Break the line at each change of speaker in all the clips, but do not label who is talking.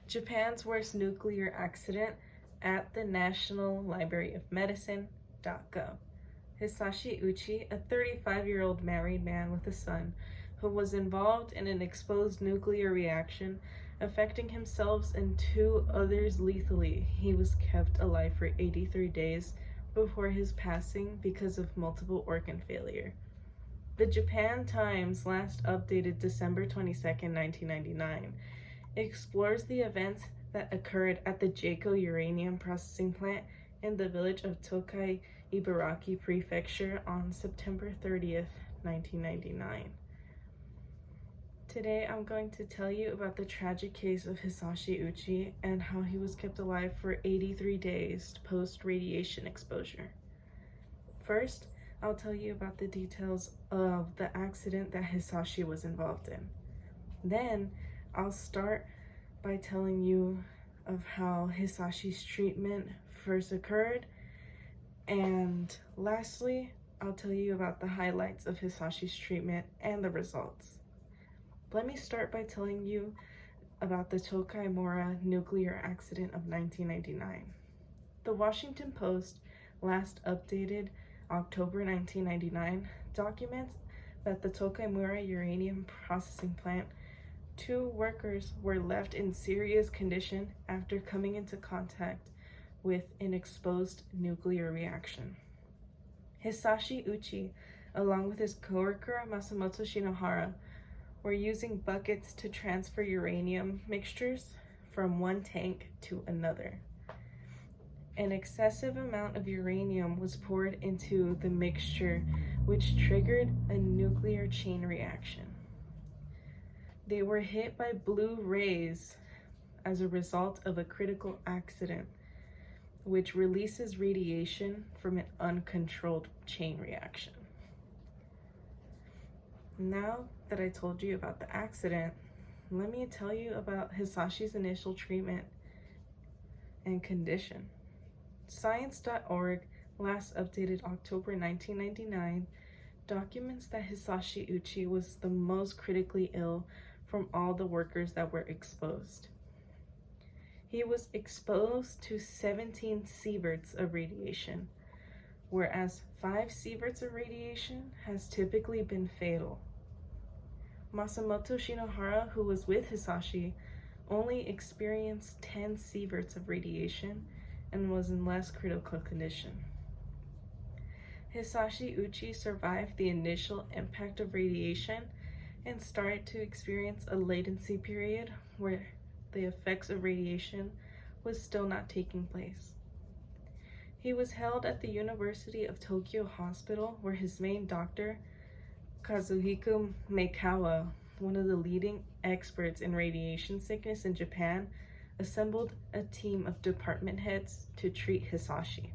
Japan's worst nuclear accident at the National Library of Medicine.gov. Hisashi Ouchi, a 35-year-old married man with a son who was involved in an exposed nuclear reaction affecting himself and two others lethally. He was kept alive for 83 days before his passing because of multiple organ failure. The Japan Times, last updated December 22nd, 1999, explores the events that occurred at the Jako uranium processing plant in the village of Tokai, Ibaraki Prefecture on September 30th, 1999. Today I'm going to tell you about the tragic case of Hisashi Ouchi and how he was kept alive for 83 days post-radiation exposure. First, I'll tell you about the details of the accident that Hisashi was involved in. Then, I'll start by telling you of how Hisashi's treatment first occurred, and lastly, I'll tell you about the highlights of Hisashi's treatment and the results. Let me start by telling you about the Tokai Mora nuclear accident of 1999. The Washington Post, last updated October 1999, documents that the Tokai Mora uranium processing plant, 2 workers were left in serious condition after coming into contact with an exposed nuclear reaction. Hisashi Ouchi, along with his coworker Masamoto Shinohara, were using buckets to transfer uranium mixtures from one tank to another. An excessive amount of uranium was poured into the mixture, which triggered a nuclear chain reaction. They were hit by blue rays as a result of a critical accident, which releases radiation from an uncontrolled chain reaction. Now that I told you about the accident, let me tell you about Hisashi's initial treatment and condition. Science.org, last updated October 1999, documents that Hisashi Ouchi was the most critically ill from all the workers that were exposed. He was exposed to 17 sieverts of radiation, whereas 5 sieverts of radiation has typically been fatal. Masamoto Shinohara, who was with Hisashi, only experienced 10 sieverts of radiation and was in less critical condition. Hisashi Ouchi survived the initial impact of radiation and started to experience a latency period where the effects of radiation was still not taking place. He was held at the University of Tokyo Hospital, where his main doctor, Kazuhiko Meikawa, one of the leading experts in radiation sickness in Japan, assembled a team of department heads to treat Hisashi.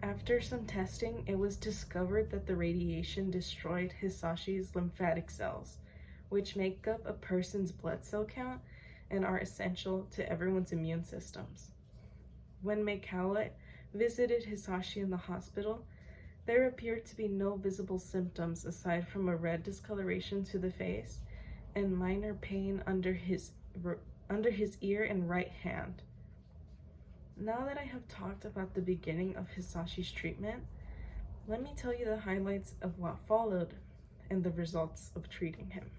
After some testing, it was discovered that the radiation destroyed Hisashi's lymphatic cells, which make up a person's blood cell count and are essential to everyone's immune systems. When Meikawa visited Hisashi in the hospital, there appeared to be no visible symptoms aside from a red discoloration to the face and minor pain under his ear and right hand. Now that I have talked about the beginning of Hisashi's treatment, let me tell you the highlights of what followed and the results of treating him.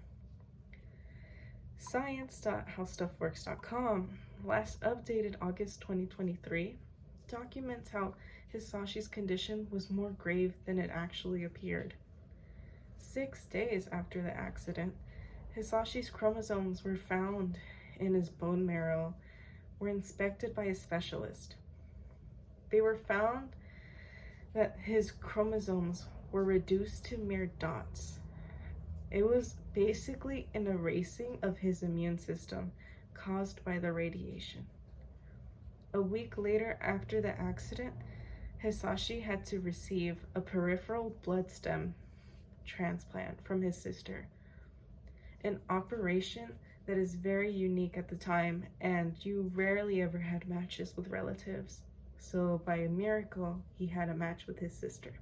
Science.howstuffworks.com, last updated August 2023, documents how Hisashi's condition was more grave than it actually appeared. 6 days after the accident, Hisashi's chromosomes were found in his bone marrow, were inspected by a specialist. They were found that his chromosomes were reduced to mere dots. It was basically an erasing of his immune system caused by the radiation. A week later after the accident, Hisashi had to receive a peripheral blood stem transplant from his sister, an operation that is very unique at the time, and you rarely ever had matches with relatives. So by a miracle, he had a match with his sister.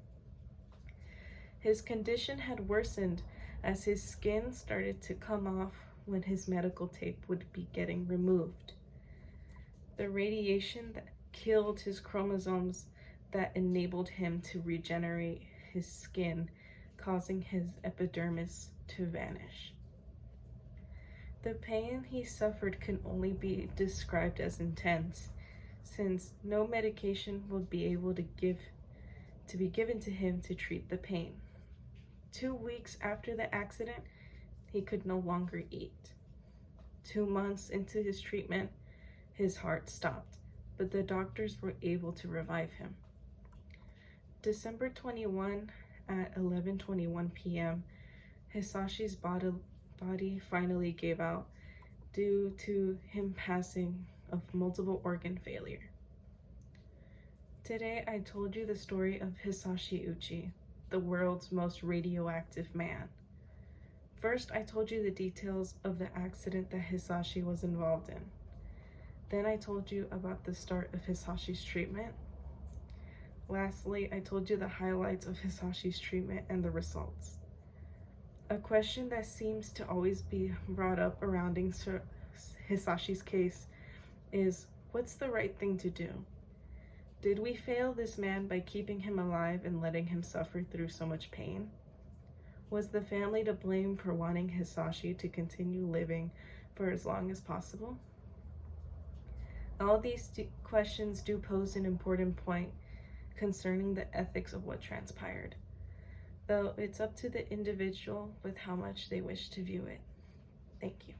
His condition had worsened as his skin started to come off when his medical tape would be getting removed. The radiation that killed his chromosomes that enabled him to regenerate his skin, causing his epidermis to vanish. The pain he suffered can only be described as intense, since no medication would be able to be given to him to treat the pain. 2 weeks after the accident, he could no longer eat. 2 months into his treatment, his heart stopped, but the doctors were able to revive him. December 21 at 11:21 p.m., Hisashi's body finally gave out due to him passing of multiple organ failure. Today I told you the story of Hisashi Ouchi, the world's most radioactive man. First, I told you the details of the accident that Hisashi was involved in. Then I told you about the start of Hisashi's treatment. Lastly, I told you the highlights of Hisashi's treatment and the results. A question that seems to always be brought up surrounding Hisashi's case is, what's the right thing to do? Did we fail this man by keeping him alive and letting him suffer through so much pain? Was the family to blame for wanting Hisashi to continue living for as long as possible? All these questions do pose an important point concerning the ethics of what transpired, though it's up to the individual with how much they wish to view it. Thank you.